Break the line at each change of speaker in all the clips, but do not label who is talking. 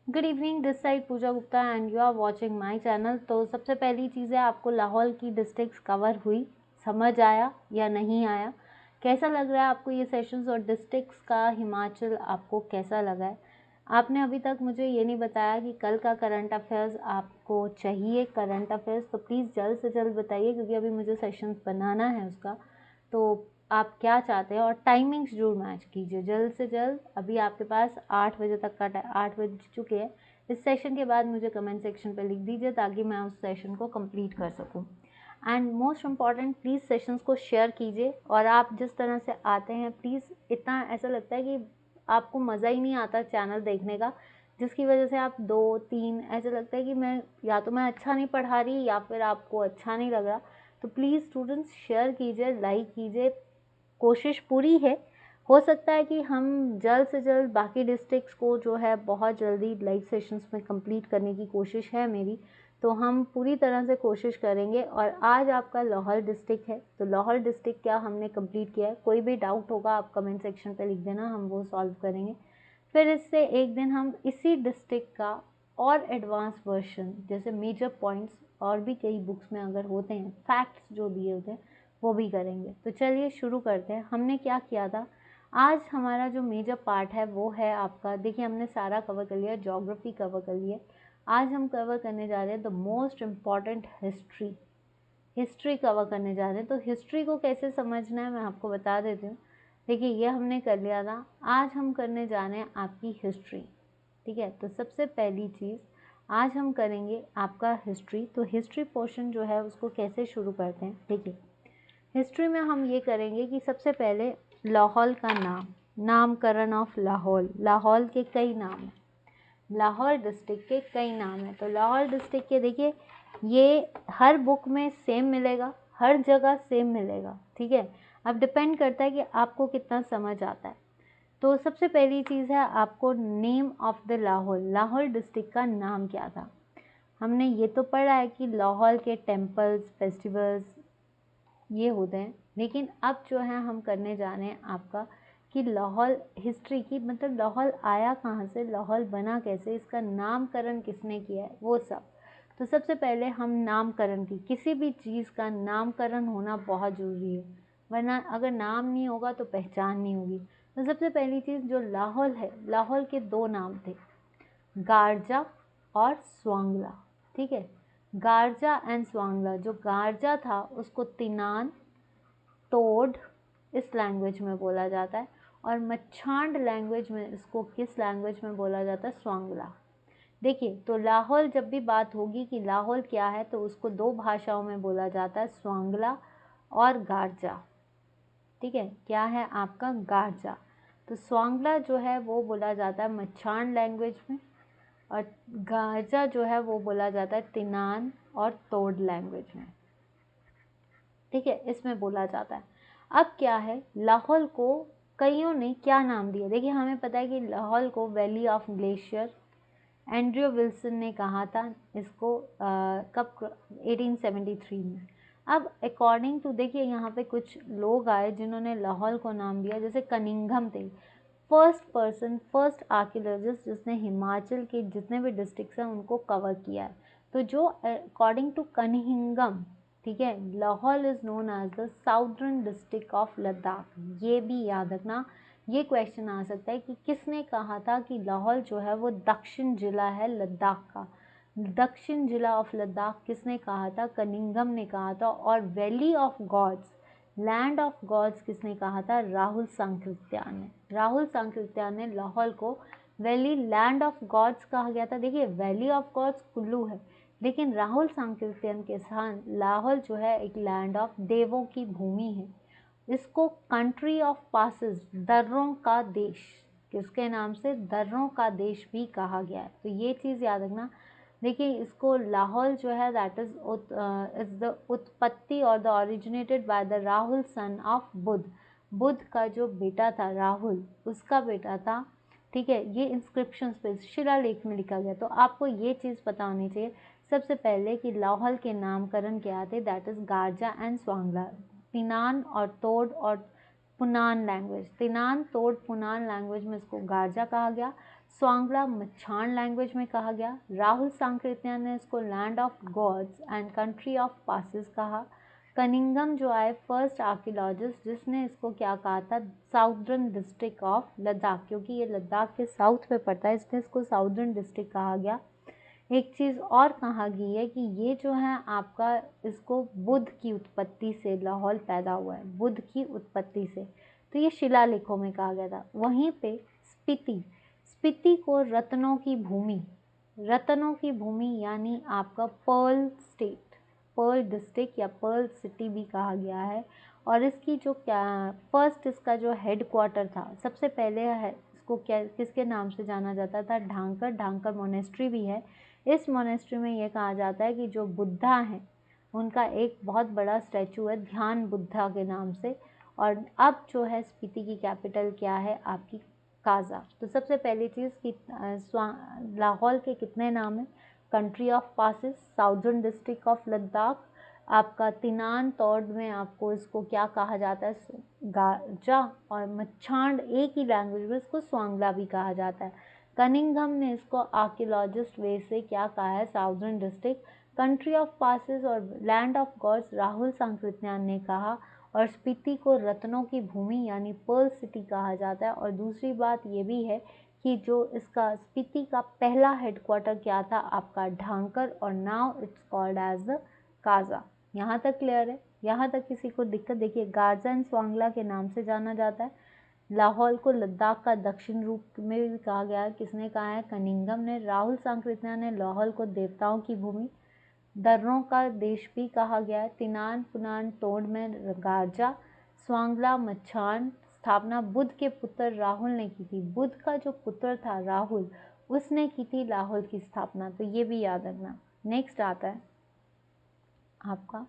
Good evening, this side Pooja Gupta and you are watching my channel. तो सबसे पहली चीज़ है, आपको लाहौल की डिस्ट्रिक्ट्स कवर हुई, समझ आया या नहीं आया, कैसा लग रहा है आपको ये सेशंस और डिस्ट्रिक्ट्स का हिमाचल आपको कैसा लगा है। आपने अभी तक मुझे ये नहीं बताया कि कल का करंट अफेयर्स आपको चाहिए, करंट अफेयर्स तो प्लीज़ जल्द से जल्द बताइए, क्योंकि अभी मुझे सेशंस बनाना है उसका। तो आप क्या चाहते हैं और टाइमिंग्स जरूर मैच कीजिए जल्द से जल्द। अभी आपके पास 8 बजे तक का 8 बज चुके हैं। इस सेशन के बाद मुझे कमेंट सेक्शन पे लिख दीजिए ताकि मैं उस सेशन को कंप्लीट कर सकूं। And most important, please sessions को शेयर कीजिए। और आप जिस तरह से आते हैं, प्लीज़, इतना ऐसा लगता है कि आपको मज़ा ही नहीं आता चैनल देखने का, जिसकी वजह से आप 2-3 ऐसे लगता है कि मैं अच्छा नहीं पढ़ा रही या फिर आपको अच्छा नहीं लग रहा। तो प्लीज़ स्टूडेंट्स शेयर कीजिए, लाइक कीजिए। कोशिश पूरी है, हो सकता है कि हम जल्द से जल्द बाकी डिस्ट्रिक्ट्स को जो है बहुत जल्दी लाइव सेशंस में कंप्लीट करने की कोशिश है मेरी। तो हम पूरी तरह से कोशिश करेंगे। और आज आपका लाहौल डिस्ट्रिक्ट है, तो लाहौल डिस्ट्रिक्ट क्या हमने कंप्लीट किया है। कोई भी डाउट होगा आप कमेंट सेक्शन पे लिख देना, हम वो सॉल्व करेंगे। फिर इससे एक दिन हम इसी डिस्ट्रिक्ट का और एडवांस वर्जन, जैसे मेजर पॉइंट्स और भी कई बुक्स में अगर होते हैं, फैक्ट्स जो दिए होते हैं, वो भी करेंगे। तो चलिए शुरू करते हैं। हमने क्या किया था, आज हमारा जो मेजर पार्ट है वो है आपका, देखिए हमने सारा कवर कर लिया, ज्योग्राफी कवर कर लिया। आज हम कवर करने जा रहे हैं the most important history. History cover करने जा रहे हैं। तो हिस्ट्री को कैसे समझना है मैं आपको बता देती हूँ। देखिए ये हमने कर लिया था, आज हम करने जा रहे हैं आपकी हिस्ट्री। ठीक है, तो सबसे पहली चीज़ आज हम करेंगे आपका हिस्ट्री। तो हिस्ट्री पोर्शन जो है उसको कैसे शुरू करते हैं, देखिए हिस्ट्री में हम ये करेंगे कि सबसे पहले लाहौल का नामकरण ऑफ लाहौल। लाहौल के कई नाम हैं, लाहौर डिस्ट्रिक्ट के कई नाम हैं। तो लाहौर डिस्ट्रिक्ट के देखिए, ये हर बुक में सेम मिलेगा, हर जगह सेम मिलेगा। ठीक है, अब डिपेंड करता है कि आपको कितना समझ आता है। तो सबसे पहली चीज़ है आपको name of the Lahore. Lahore district का नाम क्या था। हमने ये तो पढ़ा है कि लाहौर के टेम्पल्स, फेस्टिवल्स ये होते हैं, लेकिन अब जो है हम करने जा रहे हैं आपका कि लाहौल हिस्ट्री की, मतलब लाहौल आया कहाँ से, लाहौल बना कैसे, इसका नामकरण किसने किया है, वो सब। तो सबसे पहले हम नामकरण की, किसी भी चीज़ का नामकरण होना बहुत ज़रूरी है, वरना अगर नाम नहीं होगा तो पहचान नहीं होगी। तो सबसे पहली चीज़ जो लाहौल है, लाहौल के 2 नाम थे, गारजा और स्वांगला। ठीक है, गारजा एंड स्वांगला। जो गारजा था उसको तिनान, तोड़ इस लैंग्वेज में बोला जाता है, और मच्छांड लैंग्वेज में इसको किस लैंग्वेज में बोला जाता है, स्वांगला। देखिए, तो लाहौल जब भी बात होगी कि लाहौल क्या है, तो उसको 2 भाषाओं में बोला जाता है, स्वांगला और गारजा। ठीक है, क्या है आपका गारजा। तो स्वांगला जो है वो बोला जाता है मच्छांड लैंग्वेज में, और गारजा जो है वो बोला जाता है तिनान और तोड़ लैंग्वेज में। ठीक है, इसमें बोला जाता है। अब क्या है, लाहौल को कईयों ने क्या नाम दिया। देखिए हमें पता है कि लाहौल को valley of glacier Andrew Wilson ने कहा था इसको, कब, 1873 में। अब अकॉर्डिंग टू, देखिए यहाँ पे कुछ लोग आए जिन्होंने लाहौल को नाम दिया, जैसे कनिंघम थे, फर्स्ट आर्कियोलॉजिस्ट जिसने हिमाचल के जितने भी डिस्ट्रिक्ट्स हैं उनको कवर किया है। तो जो अकॉर्डिंग टू कनिंघम, ठीक है, Lahaul is known as the southern district of Ladakh. ये भी याद रखना, ये क्वेश्चन आ सकता है कि किसने कहा था कि लाहौल जो है वो दक्षिण जिला है लद्दाख का। दक्षिण जिला ऑफ लद्दाख किसने कहा था, कनिंघम ने कहा था। और valley of gods, land of gods किसने कहा था, राहुल सांकृत्यान ने। राहुल सांकृत्यान ने लाहौल को वैली लैंड ऑफ गॉड्स कहा गया था। देखिए वैली ऑफ गॉड्स कुल्लू है, लेकिन राहुल सांकृत्यान के साथ लाहौल जो है एक लैंड ऑफ देवों की भूमि है। इसको कंट्री ऑफ पासेस, दर्रों का देश, किसके नाम से, दर्रों का देश भी कहा गया है। तो ये चीज़ याद रखना। देखिए इसको लाहौल जो है दैट इज द उत्पत्ति और the originated by the Rahul son of Buddha. Buddha का जो बेटा था राहुल, उसका बेटा था। ठीक है, ये इंस्क्रिप्शन पे शिलालेख में लिखा गया। तो आपको ये चीज़ पता होनी चाहिए सबसे पहले कि लाहौल के नामकरण क्या थे, दैट इज गारजा एंड स्वांगला। पिनान और तोड़ और पुनान लैंग्वेज, तिनान तोड़ पुनान लैंग्वेज में इसको गारजा कहा गया। स्वांगला मच्छान लैंग्वेज में कहा गया। राहुल सांकृत्यायन ने इसको land of gods and country of passes कहा। कनिंगम जो आए फर्स्ट आर्कियोलॉजिस्ट, जिसने इसको क्या कहा था, साउदर्न डिस्ट्रिक्ट ऑफ लद्दाख, क्योंकि ये लद्दाख के साउथ में पड़ता है, इसलिए इसको साउदर्न डिस्ट्रिक्ट कहा गया। एक चीज़ और कहा गई है कि ये जो है आपका, इसको बुद्ध की उत्पत्ति से लाहौल पैदा हुआ है, बुद्ध की उत्पत्ति से, तो ये शिलालेखों में कहा गया था। वहीं पे स्पीति, स्पीति को रत्नों की भूमि, रत्नों की भूमि यानी आपका पर्ल स्टेट, पर्ल डिस्ट्रिक्ट या पर्ल सिटी भी कहा गया है। और इसकी जो क्या फर्स्ट, इसका जो हेड क्वार्टर था, सबसे पहले है इसको क्या किसके नाम से जाना जाता था, ढांकर, ढांकर मोनेस्ट्री भी है। इस मोनेस्ट्री में ये कहा जाता है कि जो बुद्धा हैं उनका एक बहुत बड़ा स्टैचू है ध्यान बुद्धा के नाम से। और अब जो है स्पीति की कैपिटल क्या है आपकी, काजा। तो सबसे पहली चीज़ कि लाहौल के कितने नाम हैं, country of passes, southern district of Ladakh, आपका तिनान तौड़ में आपको इसको क्या कहा जाता है, गारजा, और मच्छांड एक ही लैंग्वेज में इसको स्वांगला भी कहा जाता है। कनिंघम ने इसको आर्कियोलॉजिस्ट वे से क्या कहा है, southern district, country of passes और land of gods Rahul Sankrityayan ने कहा। और स्पीति को रत्नों की भूमि यानी पर्ल सिटी कहा जाता है। और दूसरी बात ये भी है कि जो इसका स्पीति का पहला हेडक्वार्टर क्या था आपका, ढांकर, और now it's called as the Kaza. यहाँ तक क्लियर है, यहाँ तक किसी को दिक्कत, देखिए गारजा एंड स्वांगला के नाम से जाना जाता है। लाहौल को लद्दाख का दक्षिण रूप में भी कहा गया है, किसने कहा है, कनिंगम ने। राहुल सांकृत्यायन ने लाहौल को देवताओं की भूमि, दर्रों का देश भी कहा गया है। तिनान पुनान तोड़ में गारजा, स्वांगला मच्छान, स्थापना बुद्ध के पुत्र राहुल ने की थी। बुद्ध का जो पुत्र था राहुल, उसने की थी लाहौल की स्थापना, तो ये भी याद रखना। नेक्स्ट आता है आपका,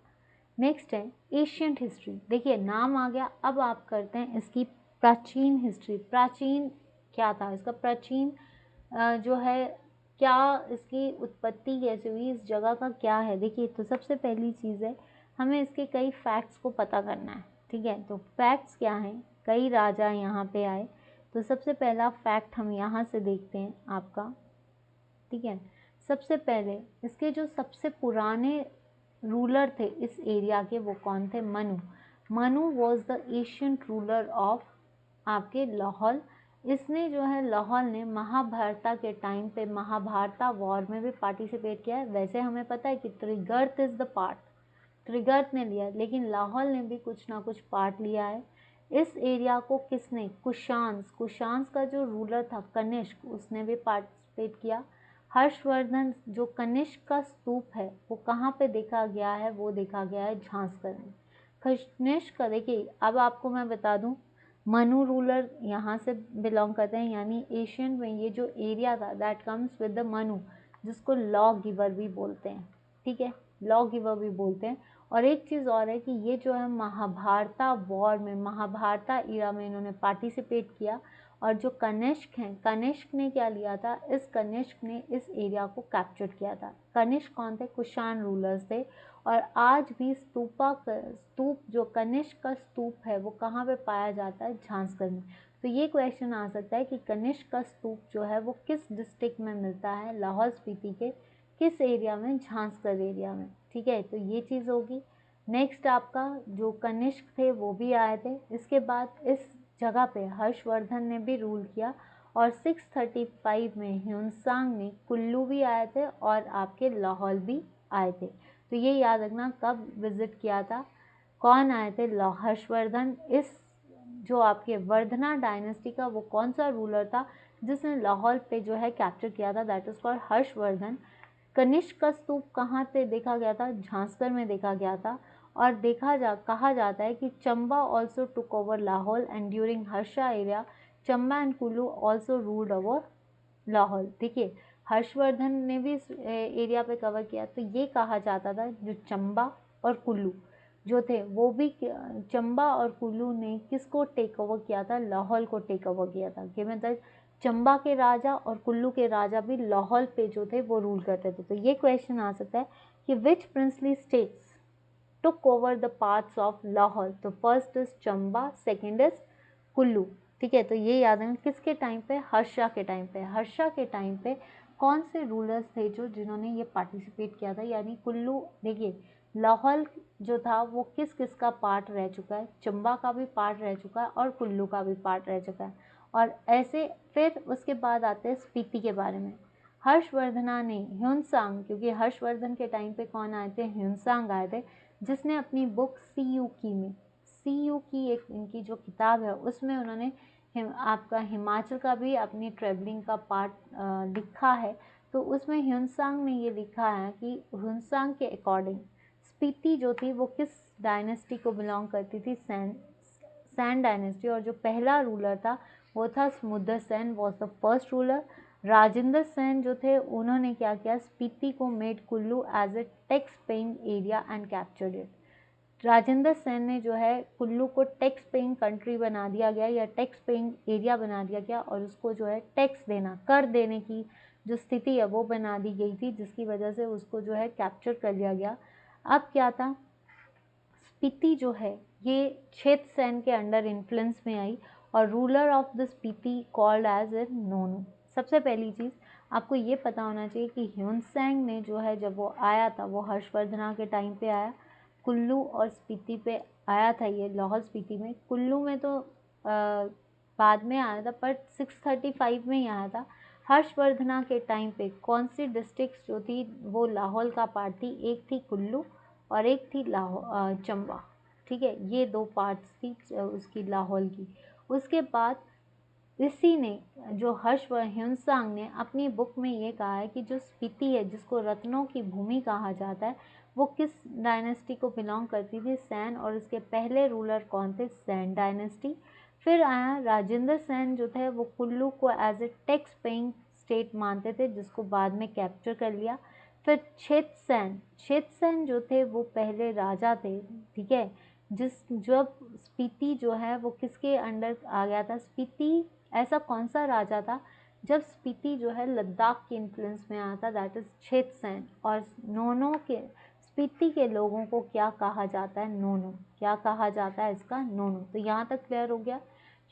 नेक्स्ट है एशियंट हिस्ट्री। देखिए नाम आ गया, अब आप करते हैं इसकी प्राचीन हिस्ट्री। प्राचीन क्या था इसका, प्राचीन जो है क्या, इसकी उत्पत्ति कैसे हुई, इस जगह का क्या है। देखिए तो सबसे पहली चीज़ है, हमें इसके कई फैक्ट्स को पता करना है, ठीक है। तो फैक्ट्स क्या हैं, कई राजा यहाँ पे आए, तो सबसे पहला फैक्ट हम यहाँ से देखते हैं आपका, ठीक है। सबसे पहले इसके जो सबसे पुराने रूलर थे इस एरिया के, वो कौन थे, Manu. Manu was the ancient ruler of आपके लाहौल। इसने जो है लाहौल ने महाभारता के टाइम पे महाभारता वॉर में भी पार्टिसिपेट किया है। वैसे हमें पता है कि Trigarta is the part, Trigarta ने लिया, लेकिन लाहौल ने भी कुछ ना कुछ पार्ट लिया है। इस एरिया को किसने, कुशांस, कुशांस का जो रूलर था कनिष्क, उसने भी पार्टिसिपेट किया। हर्षवर्धन, जो कनिष्क का स्तूप है वो कहाँ पे देखा गया है, वो देखा गया है झांसकर में। कनिष्क का देखिए, अब आपको मैं बता दूं, मनु रूलर यहाँ से बिलोंग करते हैं, यानी एशियन में ये जो एरिया था that comes with the Manu, जिसको लॉ गिवर भी बोलते हैं, ठीक है, लॉ गिवर भी बोलते हैं। और एक चीज़ और है कि ये जो है महाभारता वॉर में, महाभारता इरा में इन्होंने पार्टिसिपेट किया। और जो कनिष्क हैं, कनिष्क ने क्या लिया था, इस कनिष्क ने इस एरिया को कैप्चर किया था। कनिष्क कौन थे, कुषाण रूलर्स थे। और आज भी स्तूप जो कनिष्क का स्तूप है वो कहाँ पे पाया जाता है, झांसकर में। तो ये क्वेश्चन आ सकता है कि कनिष्क का स्तूप जो है वो किस डिस्ट्रिक्ट में मिलता है, लाहौल स्पीति के किस एरिया में, झांसकर एरिया में, ठीक है। तो ये चीज़ होगी। नेक्स्ट आपका जो कनिष्क थे वो भी आए थे। इसके बाद इस जगह पे हर्षवर्धन ने भी रूल किया। और 635 में ह्यूनसांग ने, कुल्लू भी आए थे और आपके लाहौल भी आए थे। तो ये याद रखना कब विजिट किया था, कौन आए थे, हर्षवर्धन। इस जो आपके वर्धना डायनेस्टी का वो कौन सा रूलर था जिसने लाहौल पे जो है कैप्चर किया था, that is called Harshvardhan. Kanishka का स्तूप कहाँ पे देखा गया था, झांसकर में देखा गया था। और कहा जाता है कि Chamba also took over Lahaul and during Harsha area Chamba and Kullu also ruled over Lahaul. देखिए हर्षवर्धन ने भी इस एरिया पे कवर किया। तो ये कहा जाता था जो चंबा और कुल्लू जो थे वो भी, चंबा और कुल्लू ने किसको टेक ओवर किया था, लाहौल को टेक ओवर किया था। कि मतलब चंबा के राजा और कुल्लू के राजा भी लाहौल पे जो थे वो रूल करते थे। तो ये क्वेश्चन आ सकता है कि which princely states took over the parts of Lahaul. तो first is Chamba, second is Kullu. ठीक है, तो ये याद है किसके टाइम पे, हर्षा के टाइम पे। हर्षा के टाइम पे कौन से रूलर्स थे जो जिन्होंने ये पार्टिसिपेट किया था, यानी कुल्लू, देखिए लाहौल जो था वो किस किस का पार्ट रह चुका है, चंबा का भी पार्ट रह चुका है और कुल्लू का भी पार्ट रह चुका है। और ऐसे फिर उसके बाद आते हैं स्पीति के बारे में। हर्षवर्धना ने ह्यूनसांग, क्योंकि हर्षवर्धन के टाइम पे कौन आए थे, ह्यूनसांग आए थे, जिसने अपनी बुक सी यू की में, सी यू की एक इनकी जो किताब है उसमें उन्होंने आपका हिमाचल का भी अपनी ट्रेवलिंग का पार्ट लिखा है। तो उसमें ह्यूनसांग ने ये लिखा है कि ह्यूनसांग के अकॉर्डिंग स्पीति जो थी वो किस डायनेस्टी को बिलोंग करती थी, सैन डायनेस्टी। और जो पहला रूलर था वो था Samudra Sen, was the first ruler. Rajendra Sen जो थे उन्होंने क्या किया, स्पीति को made Kullu as a tax paying area and captured it. Rajendra Sen ने जो है कुल्लू को टैक्स पेइंग कंट्री बना दिया गया या टैक्स पेइंग एरिया बना दिया गया, और उसको जो है टैक्स देना, कर देने की जो स्थिति है वो बना दी गई थी, जिसकी वजह से उसको जो है कैप्चर कर लिया गया। अब क्या था, स्पीति जो है ये क्षेत्र सेन के अंडर इन्फ्लुएंस में आई और ruler of the Spiti called as a Nonu. सबसे पहली चीज़ आपको ये पता होना चाहिए कि ह्यूनसैंग ने जो है जब वो आया था वो हर्षवर्धना के टाइम पे आया, कुल्लू और स्पीति पे आया था, ये लाहौल स्पीति में। कुल्लू में तो बाद में आया था पर 635 में ही आया था। हर्षवर्धना के टाइम पे कौन सी डिस्ट्रिक्ट जो थी वो लाहौल का पार्ट थी, एक थी कुल्लू और एक थी चंबा। ठीक है, ये दो पार्ट्स थी उसकी लाहौल की। उसके बाद इसी ने जो ह्यूनसांग ने अपनी बुक में ये कहा है कि जो स्पीति है जिसको रत्नों की भूमि कहा जाता है वो किस डायनेस्टी को बिलोंग करती थी, सैन, और इसके पहले रूलर कौन थे, सैन डायनेस्टी। फिर आया राजेंद्र सेन जो थे वो कुल्लू को as a tax paying state मानते थे, जिसको बाद में कैप्चर कर लिया। फिर क्षेत्रसेन जो थे वो पहले राजा थे। ठीक है, जब स्पीति जो है वो किसके अंडर आ गया था, स्पीति ऐसा कौन सा राजा था जब स्पीति जो है लद्दाख के इन्फ्लुएंस में आया था, दैट इज क्षेत्रसेन। और नोनो के स्पीति के लोगों को क्या कहा जाता है, नोनो, क्या कहा जाता है इसका, नोनो। तो यहाँ तक क्लियर हो गया।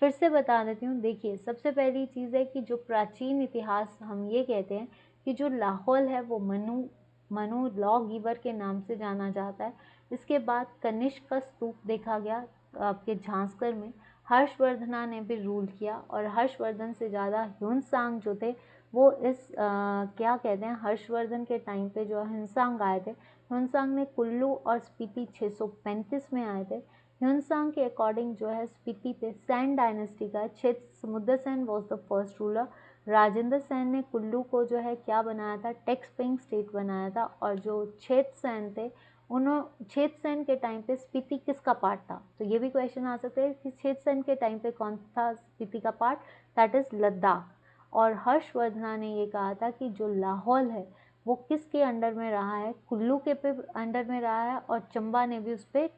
फिर से बता देती हूँ, देखिए सबसे पहली चीज़ है कि जो प्राचीन इतिहास हम ये कहते हैं कि जो लाहौल है वो मनु लॉ गिवर के नाम से जाना जाता है। इसके बाद कनिष्क का स्तूप देखा गया आपके झांसकर में। हर्षवर्धना ने भी रूल किया और हर्षवर्धन से ज़्यादा ह्यूनसांग जो थे वो इस क्या कहते हैं, हर्षवर्धन के टाइम पे जो ह्यूनसांग आए थे, ह्यूनसांग ने कुल्लू और स्पीति 635 में आए थे। ह्यूनसांग के अकॉर्डिंग जो है स्पीति पे सैन डायनेस्टी का क्षेत्र समुद्र Sen was the first ruler. Rajendra Sen ने कुल्लू को जो है क्या बनाया था, टैक्स पेइंग स्टेट बनाया था। और जो क्षेत्र सेन थे उन्होंने, क्षेत्र सेन के टाइम पे स्पीति किसका पार्ट था, तो ये भी क्वेश्चन आ सकते हैं कि क्षेत्र सेन के टाइम पे कौन था स्पीति का पार्ट, दैट इज लद्दाख। और हर्षवर्धना ने ये कहा था कि जो लाहौल है वो किसके अंडर में रहा है, कुल्लू के पे अंडर में रहा है और चंबा ने भी उस पर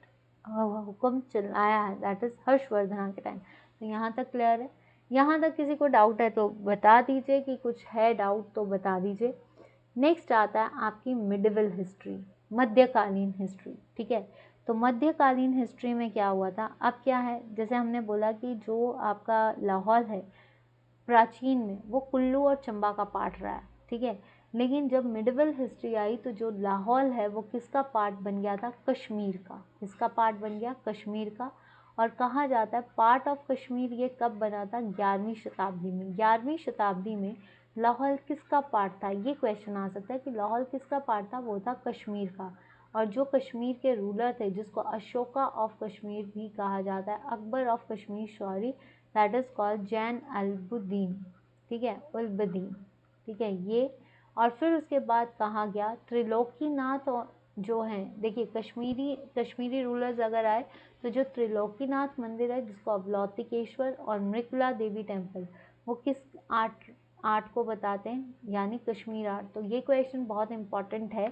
हुक्म चलाया है, दैट इज हर्षवर्धना के टाइम। तो यहाँ तक क्लियर है। यहाँ तक किसी को डाउट है तो बता दीजिए, कि कुछ है डाउट तो बता दीजिए। नेक्स्ट आता है आपकी मिडिवल हिस्ट्री, मध्यकालीन हिस्ट्री। ठीक है, तो मध्यकालीन हिस्ट्री में क्या हुआ था, अब क्या है, जैसे हमने बोला कि जो आपका लाहौल है प्राचीन में वो कुल्लू और चंबा का पार्ट रहा है। ठीक है, लेकिन जब मिडिवल हिस्ट्री आई तो जो लाहौल है वो किसका पार्ट बन गया था, कश्मीर का। किसका पार्ट बन गया, कश्मीर का। और कहा जाता है पार्ट ऑफ कश्मीर ये कब बना था, 11वीं शताब्दी में। 11वीं शताब्दी में लाहौल किसका पार्ट था, ये क्वेश्चन आ सकता है कि लाहौल किसका पार्ट था, वो था कश्मीर का। और जो कश्मीर के रूलर थे जिसको अशोका ऑफ कश्मीर भी कहा जाता है, Akbar of Kashmir sorry, that is called Zain Albuddin. ठीक है, उल्बदीन। ठीक है, ये। और फिर उसके बाद कहा गया त्रिलोकीनाथ जो हैं, देखिए कश्मीरी रूलर्स अगर आए तो जो त्रिलोकीनाथ मंदिर है जिसको अवलोकितेश्वर और मृगला देवी टेम्पल, वो किस आर्ट को बताते हैं, यानी कश्मीर आर्ट। तो ये क्वेश्चन बहुत इंपॉर्टेंट है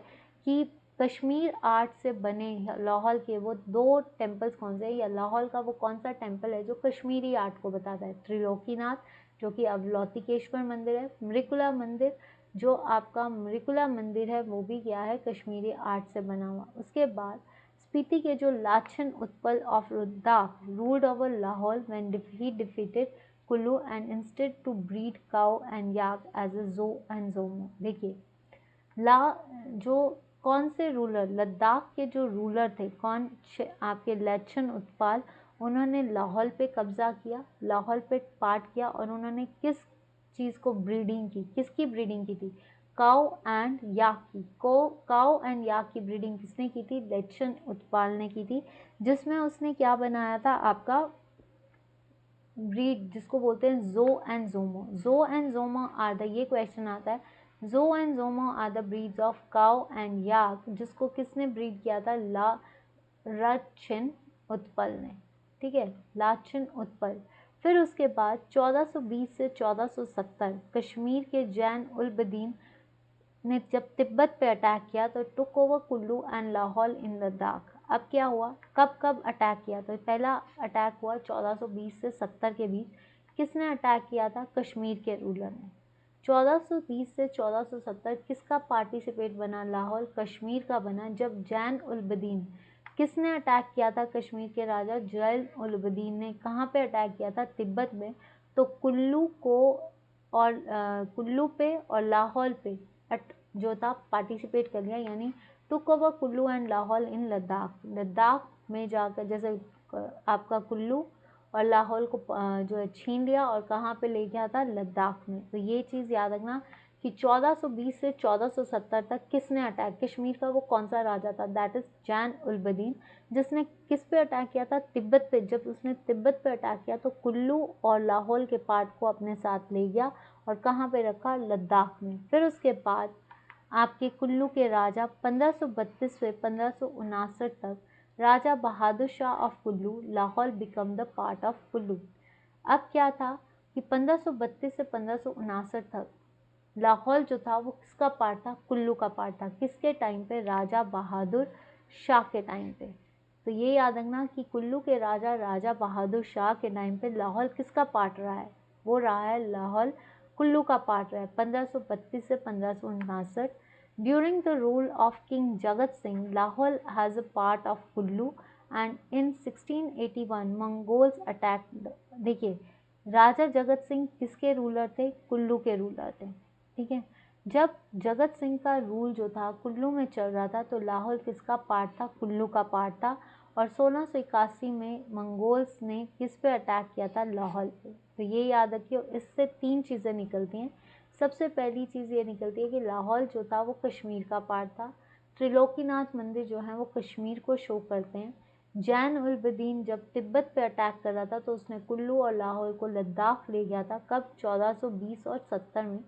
कि कश्मीर आर्ट से बने लाहौल के वो दो टेम्पल्स कौन से हैं, या लाहौल का वो कौन सा टेम्पल है जो कश्मीरी आर्ट को बताता है, त्रिलोकीनाथ जो कि अवलोकितेश्वर मंदिर है, मृगला मंदिर जो आपका मृगला मंदिर है वो भी क्या है, कश्मीरी आर्ट से बना हुआ। उसके बाद स्पीति के जो Lachen Utpal of Ladakh ruled over Lahaul when he defeated Kullu and instead to breed cow and yak as a dzo and Jomo. देखिए ला जो कौन से रूलर, लद्दाख के जो रूलर थे कौन, आपके लाचन उत्पाल, उन्होंने लाहौल पे कब्जा किया, लाहौल पे पार्ट किया और उन्होंने किस चीज़ को ब्रीडिंग की, किसकी ब्रीडिंग की थी, काउ एंड याक की। काउ एंड याक की ब्रीडिंग किसने की थी, लाचन उत्पाल ने की थी, जिसमें उसने क्या बनाया था, आपका ब्रीड जिसको बोलते हैं dzo and dzomo. Dzo and dzomo are the, ये क्वेश्चन आता है, dzo and dzomo are the breeds of cow and yak, जिसको किसने ब्रीड किया था, लाचन उत्पल ने, ठीक है, लाचन उत्पल। फिर उसके बाद 1420 से 1470 कश्मीर के जैन उल-बदीन ने जब तिब्बत पे अटैक किया तो took over Kullu and Lahaul in Ladakh. अब क्या हुआ, कब कब अटैक किया, तो पहला अटैक हुआ 1420 से 70 के बीच। किसने अटैक किया था, कश्मीर के रूलर ने। 1420 से 1470 किसका पार्टिसिपेट बना, लाहौल कश्मीर का बना, जब जैन उल-बदीन, किसने अटैक किया था, कश्मीर के राजा जैन उल-बदीन ने कहाँ पे अटैक किया था, तिब्बत में। तो कुल्लू को और कुल्लू पे और लाहौल पे जो था पार्टिसिपेट कर लिया, यानी took over Kullu and Lahaul in Ladakh. Ladakh में जाकर जैसे आपका कुल्लू और लाहौल को जो है छीन लिया और कहाँ पे ले गया था, लद्दाख में। तो ये चीज़ याद रखना कि 1420 से 1470 तक किसने अटैक, कश्मीर का वो कौन सा राजा था, दैट इज जैन उल-बदीन, जिसने किस पे अटैक किया था, तिब्बत पे। जब उसने तिब्बत पे अटैक किया तो कुल्लू और लाहौल के पार्ट को अपने साथ ले गया और कहाँ पे रखा, लद्दाख में। फिर उसके बाद आपके कुल्लू के राजा 1532 से 1559 तक, Raja Bahadur Shah of Kullu, Lahaul become the part of Kullu. अब क्या था कि 1532 से 1559 तक लाहौल जो था वो किसका पार्ट था, कुल्लू का पार्ट था। किसके टाइम पे, राजा बहादुर शाह के टाइम पे। तो ये याद रखना कि कुल्लू के राजा बहादुर शाह के टाइम पे लाहौल किसका पार्ट रहा है, वो रहा है लाहौल कुल्लू का पार्ट रहा है 1532 से 1559। During the rule of king Jagat Singh, Lahaul has a part of Kullu and in 1681 Mongols attack. देखिए राजा जगत सिंह किसके रूलर थे, कुल्लू के रूलर थे, ठीक है। जब जगत सिंह का रूल जो था कुल्लू में चल रहा था तो लाहौल किसका पार्ट था, कुल्लू का पार्ट था। और 1681 में मंगोल्स ने किस पे अटैक किया था, लाहौल पे। तो ये याद रखिए, इससे 3 चीज़ें निकलती हैं। सबसे पहली चीज़ ये निकलती है कि लाहौल जो था वो कश्मीर का पार्ट था। त्रिलोकीनाथ मंदिर जो है वो कश्मीर को शो करते हैं। जैन उल-बदीन जब तिब्बत पे अटैक कर रहा था तो उसने कुल्लू और लाहौल को लद्दाख ले गया था, कब, 1420 और 70 में।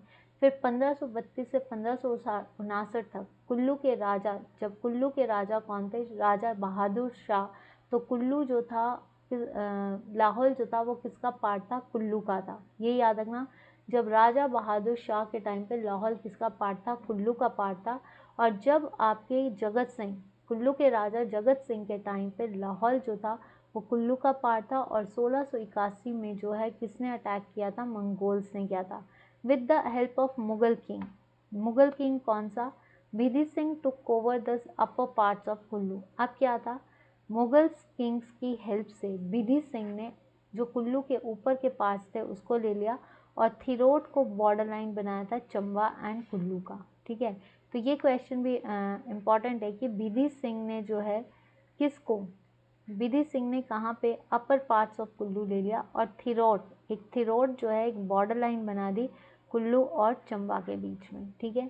फिर 1532 से 1559 तक कुल्लू के राजा, जब कुल्लू के राजा कौन थे, राजा बहादुर शाह। तो कुल्लू जो था, लाहौल जो था वो किसका पार्ट था, कुल्लू का था। ये याद रखना, जब राजा बहादुर शाह के टाइम पे लाहौल किसका पार्ट था, कुल्लू का पार्ट था। और जब आपके जगत सिंह, कुल्लू के राजा जगत सिंह के टाइम पे लाहौल जो था वो कुल्लू का पार्ट था। और 1681 में जो है किसने अटैक किया था, मंगोल्स ने किया था with the help of Mughal king. Mughal king कौन सा, बिधि सिंह टुक over the upper parts of Kullu. अब क्या था, मुगल किंग्स की हेल्प से बिधि सिंह ने जो कुल्लू के ऊपर के पार्ट्स थे उसको ले लिया और थिरोट को बॉर्डर लाइन बनाया था चंबा एंड कुल्लू का, ठीक है। तो ये क्वेश्चन भी इम्पॉर्टेंट है कि बिधि सिंह ने जो है किसको, बिधि सिंह ने कहाँ पे अपर पार्ट्स ऑफ कुल्लू ले लिया और थिरोट जो है एक बॉर्डर लाइन बना दी कुल्लू और चंबा के बीच में, ठीक है।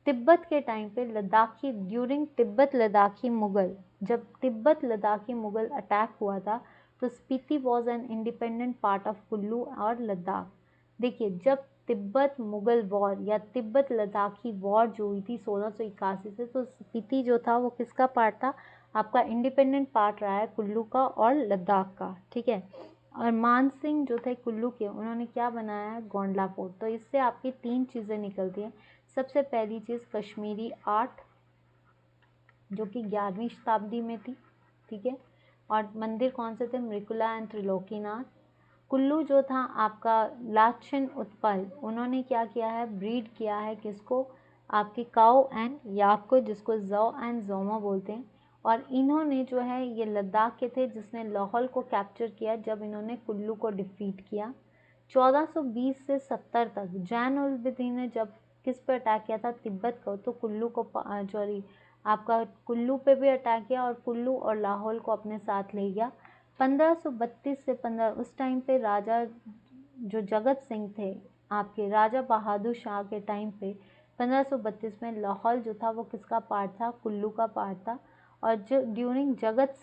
तिब्बत के टाइम पे लद्दाखी, ड्यूरिंग तिब्बत लद्दाखी मुगल, जब तिब्बत लद्दाखी मुगल अटैक हुआ था तो Spiti was an independent part of Kullu और लद्दाख। देखिए जब तिब्बत मुगल वॉर या तिब्बत लद्दाखी वॉर जो हुई थी 1681 से, तो स्पीति जो था वो किसका पार्ट था, आपका इंडिपेंडेंट पार्ट रहा है कुल्लू का और लद्दाख का, ठीक है। और मान सिंह जो थे कुल्लू के, उन्होंने क्या बनाया है, गोंडला फोर्ट। तो इससे आपकी 3 चीज़ें निकलती हैं। सबसे पहली चीज़ कश्मीरी आर्ट जो कि 11वीं शताब्दी में थी, ठीक है। और मंदिर कौन से थे, मृकुला एंड त्रिलोकीनाथ। कुल्लू जो था आपका लाचन उत्पल, उन्होंने क्या किया है, ब्रीड किया है किसको, आपके काउ एंड याक को, जिसको जौ एंड जोमा बोलते हैं। और इन्होंने जो है ये लद्दाख के थे जिसने लाहौल को कैप्चर किया जब इन्होंने कुल्लू को डिफीट किया। 1420 से 70 तक जैन-उल-अबिदीन ने जब किस पे अटैक किया था, तिब्बत को, तो कुल्लू को सॉरी आपका कुल्लू पे भी अटैक किया और कुल्लू और लाहौल को अपने साथ ले गया। 1532 से 15 उस टाइम पे राजा जो जगत सिंह थे, आपके राजा बहादुर शाह के टाइम पे 1532 में लाहौल जो था वो किसका पार्ट था, कुल्लू का पार्ट था। और जो ड्यूरिंग जगत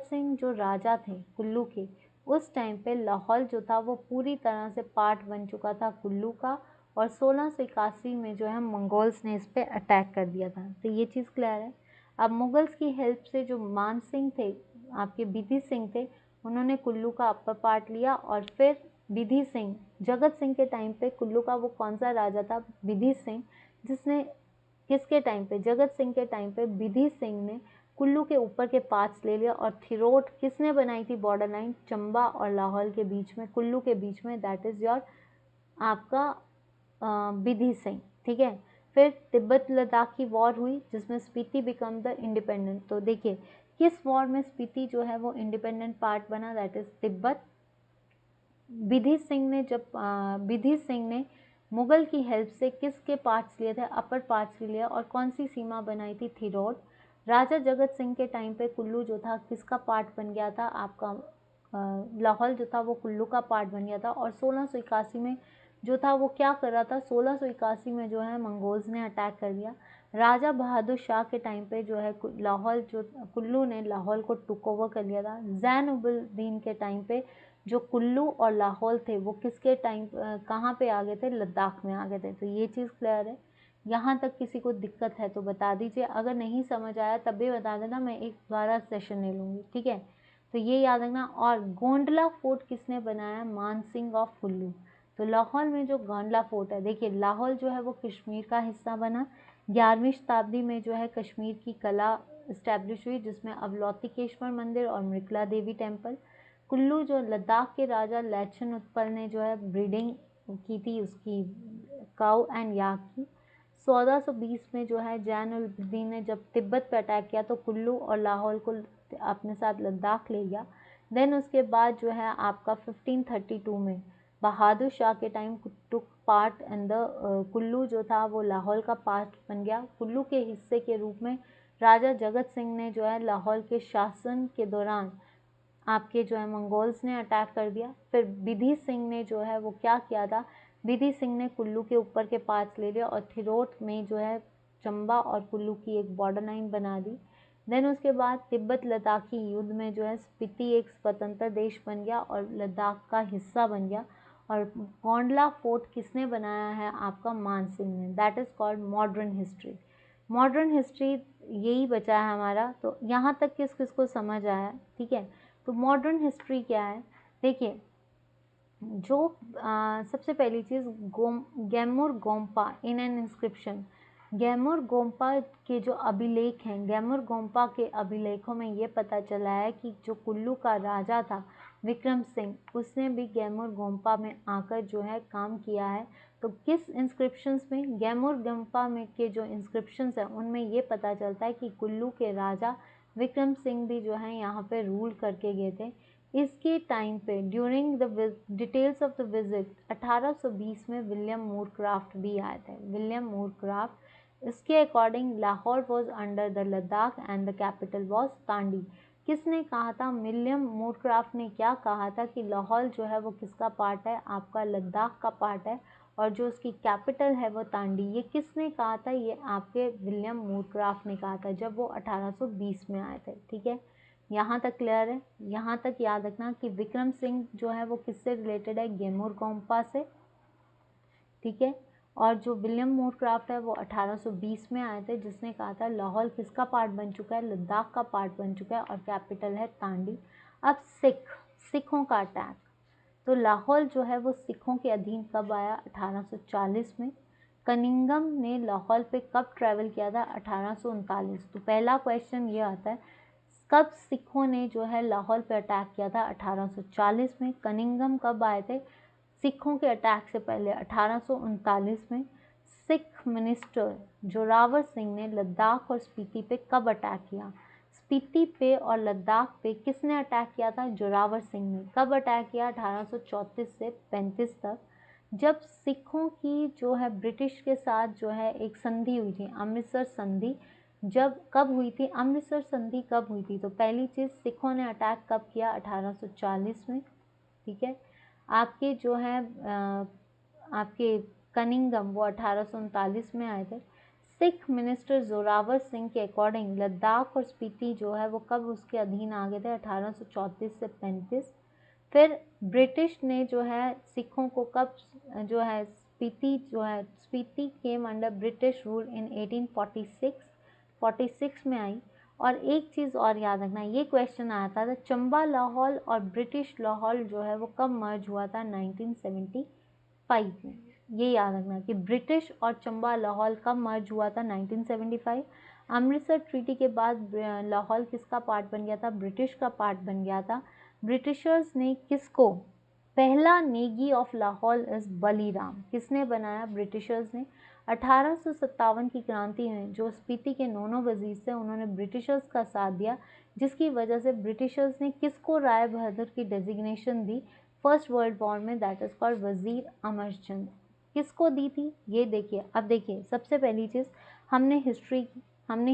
सिंह जो राजा थे कुल्लू के, उस टाइम पे लाहौल जो था वो पूरी तरह से पार्ट बन चुका था कुल्लू का। और 1681 में जो है मंगोल्स ने इस पे अटैक कर दिया था। तो ये चीज़ क्लियर है। अब मुगल्स की हेल्प से जो मान सिंह थे, आपके बिधि सिंह थे, उन्होंने कुल्लू का अपर पार्ट लिया। और फिर बिधि सिंह जगत सिंह के टाइम पे कुल्लू का वो कौन सा राजा था, बिधि सिंह, जिसने किसके टाइम पे, जगत सिंह के टाइम पे बिधि सिंह ने कुल्लू के ऊपर के पार्ट्स ले लिया। और थिरोट किसने बनाई थी, बॉर्डर लाइन चंबा और लाहौल के बीच में, कुल्लू के बीच में, दैट इज योर आपका बिधि सिंह। ठीक है। फिर तिब्बत लद्दाख की वॉर हुई जिसमें स्पीति बिकम द इंडिपेंडेंट। तो देखिए किस वॉर में स्पीति जो है वो इंडिपेंडेंट पार्ट बना, दैट इज तिब्बत। बिधि सिंह ने मुगल की हेल्प से किसके पार्ट्स लिए थे, अपर पार्ट्स लिए, और कौन सी सीमा बनाई थी, थिरोट। राजा जगत सिंह के टाइम पे कुल्लू जो था किसका पार्ट बन गया था, आपका लाहौल जो था वो कुल्लू का पार्ट बन गया था। और 1681 में जो था वो क्या कर रहा था, 1681 में जो है मंगोल्स ने अटैक कर दिया। राजा बहादुर शाह के टाइम पे जो है कुल्लू ने लाहौल को टुक ओवर कर लिया था। जैन-उल-अबिदीन के टाइम पे जो कुल्लू और लाहौल थे वो किसके टाइम कहाँ पे आ गए थे, लद्दाख में आ गए थे। तो ये चीज़ क्लियर है। यहाँ तक किसी को दिक्कत है तो बता दीजिए, अगर नहीं समझ आया तब भी बता देना, मैं एक दोबारा सेशन ले लूँगी। ठीक है। तो ये याद रखना। और गोंडला फोर्ट किसने बनाया, मान सिंह ऑफ कुल्लू। तो लाहौल में जो गोंडला फोर्ट है, देखिए लाहौल जो है वो कश्मीर का हिस्सा बना। 11वीं शताब्दी में जो है कश्मीर की कला इस्टेब्लिश हुई जिसमें अवलोकितेश्वर मंदिर और मृगला देवी टेम्पल। कुल्लू जो लद्दाख के राजा लैचन उत्पल ने जो है ब्रीडिंग की थी उसकी, काऊ एंड याक की। 1420 में जो है जैन-उल-अबिदीन ने जब तिब्बत पे अटैक किया तो कुल्लू और लाहौल को अपने साथ लद्दाख ले गया। देन उसके बाद जो है आपका 1532 में बहादुर शाह के time took part in the Kullu जो था वो लाहौल का पार्ट बन गया। कुल्लू के हिस्से के रूप में राजा जगत सिंह ने जो है लाहौल के शासन के दौरान आपके जो है मंगोल्स ने अटैक कर दिया। फिर बिधि सिंह ने जो है वो क्या किया था, बिधि सिंह ने कुल्लू के ऊपर के पार्ट्स ले लिया और थिरोट में जो है चंबा और कुल्लू की एक बॉर्डर लाइन बना दी। देन उसके बाद तिब्बत लद्दाखी युद्ध में जो है स्पीति एक स्वतंत्र देश बन गया और लद्दाख का हिस्सा बन गया। और गोंडला फोर्ट किसने बनाया है, आपका मान सिंह ने। That is called modern history. Modern history यही बचा है हमारा। तो यहाँ तक किस किस को समझ आया, ठीक है। तो मॉडर्न हिस्ट्री क्या है, देखिए जो सबसे पहली चीज़ गैमुर गोम्पा इन एन इंस्क्रिप्शन, गैमुर गोम्पा के जो अभिलेख हैं, गैमुर गोम्पा के अभिलेखों में ये पता चला है कि जो कुल्लू का राजा था विक्रम सिंह, उसने भी गैमुर गोम्पा में आकर जो है काम किया है। तो किस इंस्क्रिप्शंस में, गैमुर गोम्पा में के जो इंस्क्रिप्शंस हैं उनमें ये पता चलता है कि कुल्लू के राजा विक्रम सिंह भी जो है यहाँ पे रूल करके गए थे। इसके टाइम पे during the details of the visit 1820 में विलियम मूरक्राफ्ट भी आए थे। विलियम मूरक्राफ्ट, इसके according Lahore was under the Ladakh and the capital was Tandi. किसने कहा था, विलियम मूरक्राफ्ट ने क्या कहा था कि लाहौर जो है वो किसका पार्ट है, आपका लद्दाख का पार्ट है और जो उसकी कैपिटल है वो तांडी। ये किसने कहा था, ये आपके विलियम मूरक्राफ्ट ने कहा था जब वो 1820 में आए थे। ठीक है, यहाँ तक क्लियर है। यहाँ तक याद रखना कि विक्रम सिंह जो है वो किससे रिलेटेड है, गैमुर गोम्पा से। ठीक है, और जो विलियम मूरक्राफ्ट है वो 1820 में आए थे जिसने कहा था लाहौर किसका पार्ट बन चुका है, लद्दाख का पार्ट बन चुका है और कैपिटल है तांडी। अब सिखों का अटैक, तो लाहौर जो है वो सिखों के अधीन कब आया, 1840 में। कनिंगम ने लाहौर पे कब ट्रैवल किया था, 1839। तो पहला क्वेश्चन ये आता है कब सिखों ने जो है लाहौर पे अटैक किया था, 1840 में। कनिंगम कब आए थे, सिखों के अटैक से पहले 1839 में। सिख मिनिस्टर जोरावर सिंह ने लद्दाख और स्पीति पे कब अटैक किया, स्पीति पे और लद्दाख पे किसने अटैक किया था? जोरावर सिंह ने। कब अटैक किया? 1834 से 35 तक, जब सिखों की जो है ब्रिटिश के साथ जो है एक संधि हुई थी, अमृतसर संधि। जब कब हुई थी अमृतसर संधि, कब हुई थी? तो पहली चीज़, सिखों ने अटैक कब किया? 1840 में, ठीक है। आपके जो है आपके कनिंगम वो 1839 में आए थे। सिख मिनिस्टर जोरावर सिंह के अकॉर्डिंग लद्दाख और स्पीति जो है वो कब उसके अधीन आ गए थे? 1834 से 35। फिर ब्रिटिश ने जो है सिखों को कब जो है Spiti came under British rule in 1846 में आई। और एक चीज़ और याद रखना, ये क्वेश्चन आया था, चंबा लाहौल और ब्रिटिश लाहौल जो है वो कब मर्ज हुआ था? 1975 में। ये याद रखना कि ब्रिटिश और चंबा लाहौल कब मर्ज हुआ था? 1975। अमृतसर ट्रीटी के बाद लाहौल किसका पार्ट बन गया था? ब्रिटिश का पार्ट बन गया था। ब्रिटिशर्स ने किसको, पहला नेगी ऑफ लाहौल इज बलीराम, किसने बनाया? ब्रिटिशर्स ने। 1857 की क्रांति में जो स्पीति के नोनो वजीर थे उन्होंने ब्रिटिशर्स का साथ दिया, जिसकी वजह से ब्रिटिशर्स ने किसको राय बहादुर की designation the first world war में? दैट इज कॉल्ड वजीर अमरचंद। किसको दी थी? ये देखिए। अब देखिए, सबसे पहली चीज़, हमने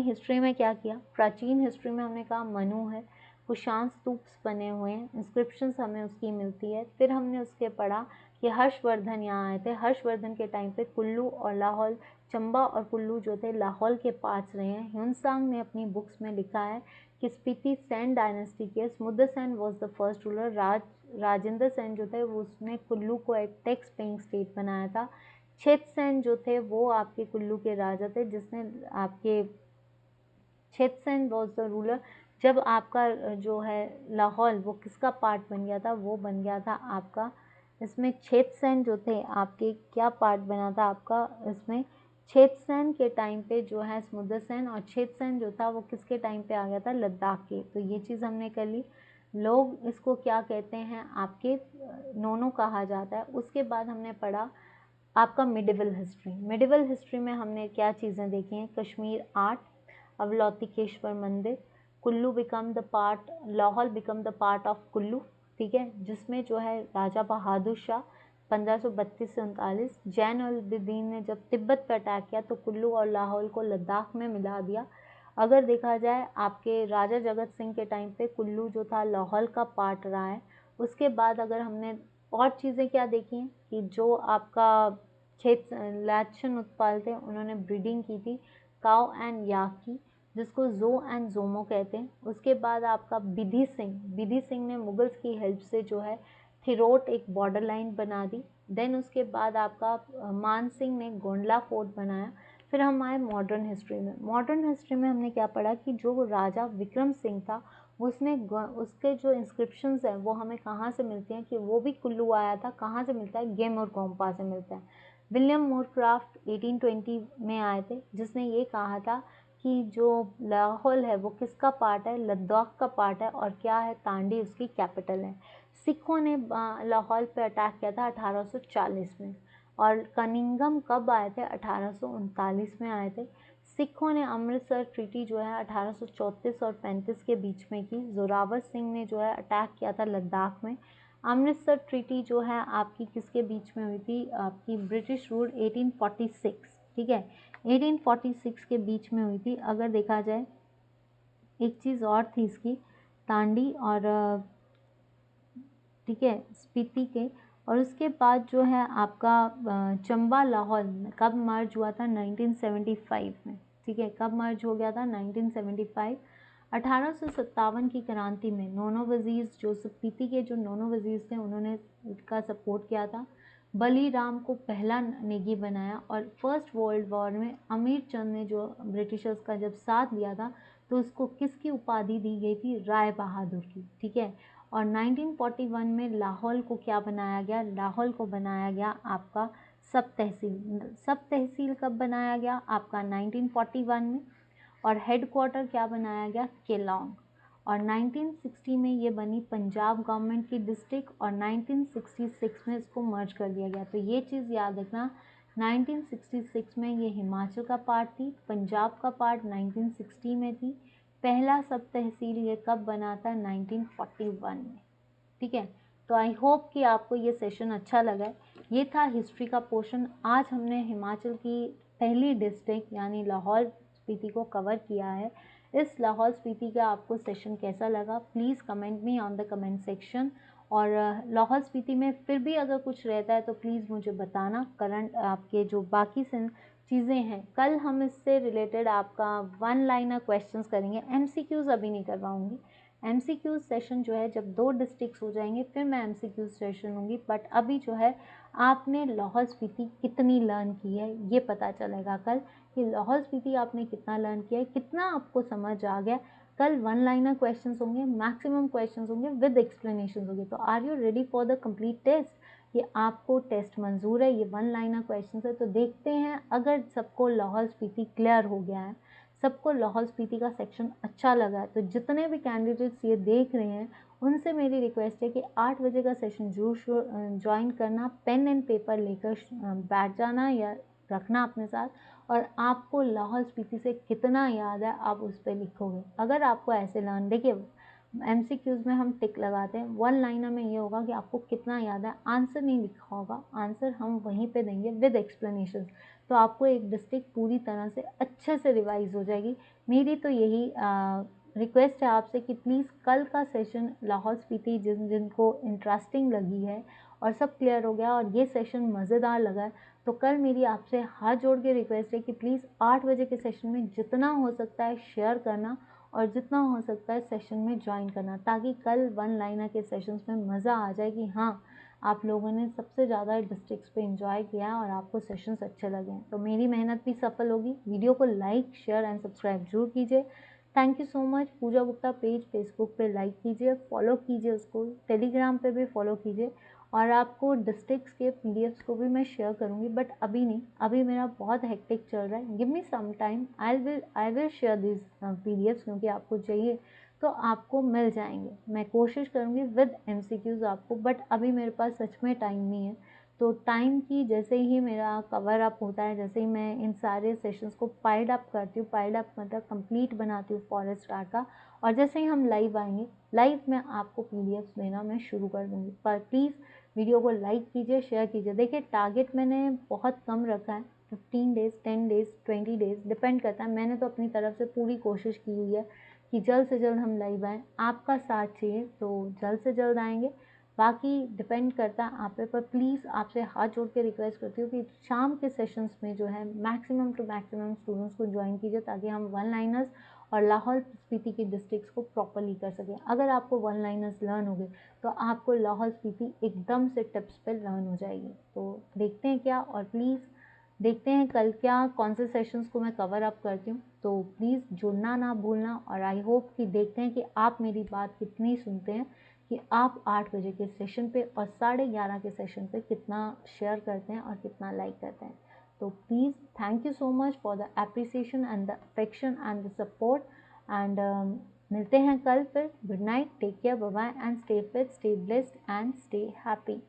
हिस्ट्री में क्या किया? प्राचीन हिस्ट्री में हमने कहा मनु है, कुशाण स्तूप्स बने हुए हैं, इंस्क्रिप्शंस हमें उसकी मिलती है। फिर हमने उसके पढ़ा कि हर्षवर्धन यहाँ आए थे, हर्षवर्धन के टाइम पे कुल्लू और लाहौल, चंबा और कुल्लू जो थे लाहौल के पास रहे हैं। ह्यूनसांग ने अपनी बुक्स में लिखा है कि स्पीति सेन डायनेस्टी के समुद्र Sen was the first ruler. Rajendra Sen जो थे वो उसने कुल्लू को एक टैक्स पेइंग स्टेट बनाया था। छेद सेन जो थे वो आपके कुल्लू के राजा थे, जिसने आपके छेद सेन वॉज द रूलर। जब आपका जो है लाहौल वो किसका पार्ट बन गया था? वो बन गया था आपका, इसमें छेद सेन जो थे आपके क्या पार्ट बना था आपका? इसमें छेद सेन के टाइम पे जो है समुद्र सेन, और छेद सेन जो था वो किसके टाइम पे आ गया था? लद्दाख के। तो ये चीज़ हमने कर ली। लोग इसको क्या कहते हैं? आपके नोनो कहा जाता है। उसके बाद हमने पढ़ा आपका मिडिवल हिस्ट्री। मिडिवल हिस्ट्री में हमने क्या चीज़ें देखी हैं? कश्मीर आर्ट, अवलोकितेश्वर मंदिर, Kullu become the part, Lahaul become the part of Kullu, ठीक है, जिसमें जो है राजा बहादुर शाह 1532 से 39, जैन अलाउद्दीन ने जब तिब्बत पर अटैक किया तो कुल्लू और लाहौल को लद्दाख में मिला दिया। अगर देखा जाए आपके राजा जगत सिंह के टाइम पे कुल्लू जो था लाहौल का पार्ट रहा है। उसके बाद अगर हमने और चीज़ें क्या देखी हैं कि जो आपका लैक्शन उत्पाल थे उन्होंने ब्रीडिंग की थी काउ एंड याक की, जिसको जो एंड जोमो कहते हैं। उसके बाद आपका विधि सिंह ने मुगल्स की हेल्प से जो है थिरोट एक बॉर्डर लाइन बना दी। देन उसके बाद आपका मान सिंह ने गोंडला फोर्ट बनाया। फिर हम आए मॉडर्न हिस्ट्री में। मॉडर्न हिस्ट्री में हमने क्या पढ़ा कि जो राजा विक्रम सिंह था उसके जो इंस्क्रिप्शंस हैं वो हमें कहाँ से मिलते हैं कि वो भी कुल्लू आया था। कहाँ से मिलता है? गेम और गोम्पा से मिलता है। विलियम मोरक्राफ्ट 1820 में आए थे, जिसने ये कहा था कि जो लाहौल है वो किसका पार्ट है? लद्दाख का पार्ट है, और क्या है? तांडी उसकी कैपिटल है। सिखों ने लाहौल पे अटैक किया था 1840 में। और कनिंगम कब आए थे? 1839 में आए थे। सिखों ने अमृतसर ट्रीटी जो है 1834 और 35 के बीच में की। जोरावर सिंह ने जो है अटैक किया था लद्दाख में। अमृतसर ट्रीटी जो है आपकी किसके बीच में हुई थी? आपकी ब्रिटिश रूल 1846, ठीक है, 1846 के बीच में हुई थी। अगर देखा जाए एक चीज़ और थी इसकी, तांडी और ठीक है स्पीति के। और उसके बाद जो है आपका चंबा लाहौल कब मर्ज हुआ था? 1975 में, ठीक है। कब मर्ज हो गया था? 1975। 1857 की क्रांति में नोनो वजीर जो स्पीति के जो नोनो वजीर थे उन्होंने इसका सपोर्ट किया था। बलीराम को पहला नेगी बनाया। और फर्स्ट वर्ल्ड वॉर में अमीर चंद ने जो ब्रिटिशर्स का जब साथ दिया था तो उसको किसकी उपाधि दी गई थी? राय बहादुर की, ठीक है। और 1941 में लाहौल को क्या बनाया गया? लाहौल को बनाया गया आपका सब तहसील। सब तहसील कब बनाया गया? आपका 1941 में। और हेडक्वार्टर क्या बनाया गया? केलॉन्ग। और 1960 में ये बनी पंजाब गवर्नमेंट की डिस्ट्रिक्ट, और 1966 में इसको मर्ज कर दिया गया। तो ये चीज़ याद रखना, 1966 में ये हिमाचल का पार्ट थी, पंजाब का पार्ट 1960 में थी। पहला सब तहसील ये कब बना था? 1941 में। ठीक है, तो आई होप कि आपको ये सेशन अच्छा लगा है। ये था हिस्ट्री का पोर्शन। आज हमने हिमाचल की पहली डिस्ट्रिक्ट यानी लाहौल स्पीति को कवर किया है। इस लाहौल स्पीति का आपको सेशन कैसा लगा, please comment me on the comment section. और लाहौल स्पीति में फिर भी अगर कुछ रहता है तो प्लीज़ मुझे बताना। करंट आपके जो बाकी चीज़ें हैं, कल हम इससे रिलेटेड आपका वन लाइनर क्वेश्चंस करेंगे। एमसीक्यूज़ अभी नहीं करवाऊंगी। एमसीक्यूज़ सेशन जो है जब 2 डिस्ट्रिक्ट्स हो जाएंगे फिर मैं एमसीक्यूज़ सेशन होंगी। बट अभी जो है आपने लाहौल स्पीति कितनी लर्न की है ये पता चलेगा कल, कि लाहौल स्पीति आपने कितना लर्न किया है, कितना आपको समझ आ गया। कल वन लाइनर क्वेश्चंस होंगे, मैक्सिमम क्वेश्चंस होंगे विद एक्सप्लेनेशन होंगे। तो are you ready for the complete test? ये आपको टेस्ट मंजूर है, ये वन लाइनर क्वेश्चंस है। तो देखते हैं अगर सबको लाहौल स्पीति क्लियर हो गया है, सबको लाहौल स्पीति का सेक्शन अच्छा लगा है, तो जितने भी कैंडिडेट्स ये देख रहे हैं उनसे मेरी रिक्वेस्ट है कि 8 बजे का सेशन जरूर ज्वाइन करना। पेन एंड पेपर लेकर बैठ जाना या रखना अपने साथ, और आपको लाहौल स्पीति से कितना याद है आप उस पर लिखोगे। अगर आपको ऐसे लर्न, देखिए एमसीक्यूज़ में हम टिक लगाते हैं, वन लाइनर में ये होगा कि आपको कितना याद है। आंसर नहीं लिखा होगा, आंसर हम वहीं पे देंगे विद एक्सप्लेनेशन। तो आपको एक डिस्ट्रिक्ट पूरी तरह से अच्छे से रिवाइज हो जाएगी। मेरी तो यही रिक्वेस्ट है आपसे कि प्लीज़ कल का सेशन लाहौल स्पीति जिनको इंटरेस्टिंग लगी है और सब क्लियर हो गया और ये सेशन मज़ेदार लगा है, तो कल मेरी आपसे हाथ जोड़ के रिक्वेस्ट है कि प्लीज़ 8 बजे के सेशन में जितना हो सकता है शेयर करना और जितना हो सकता है सेशन में ज्वाइन करना, ताकि कल वन लाइनर के सेशंस में मज़ा आ जाए कि हाँ आप लोगों ने सबसे ज़्यादा डिस्ट्रिक्ट्स पे एंजॉय किया और आपको सेशंस अच्छे लगे हैं। तो मेरी मेहनत भी सफल होगी। वीडियो को लाइक शेयर एंड सब्सक्राइब जरूर कीजिए। Thank you so much. Pooja Gupta page Facebook पे लाइक कीजिए, फॉलो कीजिए उसको, टेलीग्राम पे भी फॉलो कीजिए। और आपको डिस्ट्रिक्ट्स के पीडीएफ्स को भी मैं शेयर करूँगी, बट अभी नहीं, अभी मेरा बहुत हेक्टिक चल रहा है। Give me some time, I will share this PDFs, क्योंकि आपको चाहिए तो आपको मिल जाएंगे। मैं कोशिश करूँगी विद एमसीक्यूज़ आपको, बट अभी मेरे पास सच में टाइम नहीं है। तो टाइम की जैसे ही मेरा कवर अप होता है, जैसे ही मैं इन सारे सेशंस को पाइड अप करती हूँ, पाइड अप मतलब कंप्लीट बनाती हूँ फॉरेस्ट स्टार का, और जैसे ही हम लाइव आएंगे, लाइव में आपको पीडीएफ्स देना मैं शुरू कर दूँगी। पर प्लीज़ वीडियो को लाइक कीजिए, शेयर कीजिए। देखिए टारगेट मैंने बहुत कम रखा है, 15 डेज़, 10 डेज़, 20 डेज़, डिपेंड करता है। मैंने तो अपनी तरफ से पूरी कोशिश की हुई है कि जल्द से जल्द हम लाइव आएँ। आपका साथ चाहिए तो जल्द से जल्द आएंगे, बाकी डिपेंड करता है आप पे। पर प्लीज़ आपसे हाथ जोड़ के रिक्वेस्ट करती हूँ कि शाम के सेशंस में जो है मैक्सिमम टू मैक्सिमम स्टूडेंट्स को ज्वाइन कीजिए, ताकि हम वन लाइनर्स और लाहौल स्पीति की डिस्ट्रिक्ट्स को प्रॉपरली कर सकें। अगर आपको वन लाइनर्स लर्न हो गए तो आपको लाहौल स्पीति एकदम से टिप्स पे लर्न हो जाएगी। तो देखते हैं क्या, और प्लीज़ देखते हैं कल क्या कौन से सेशंस को मैं कवर अप करती हूँ। तो प्लीज़ जुड़ना ना भूलना, और आई होप कि देखते हैं कि आप मेरी बात कितनी सुनते हैं, कि आप 8 बजे के सेशन पे और 11:30 के सेशन पे कितना शेयर करते हैं और कितना लाइक करते हैं। तो please thank you so much for the appreciation and the affection and the support. And मिलते हैं कल फिर। Good night, take care, bye bye and stay fit, stay blessed and stay happy.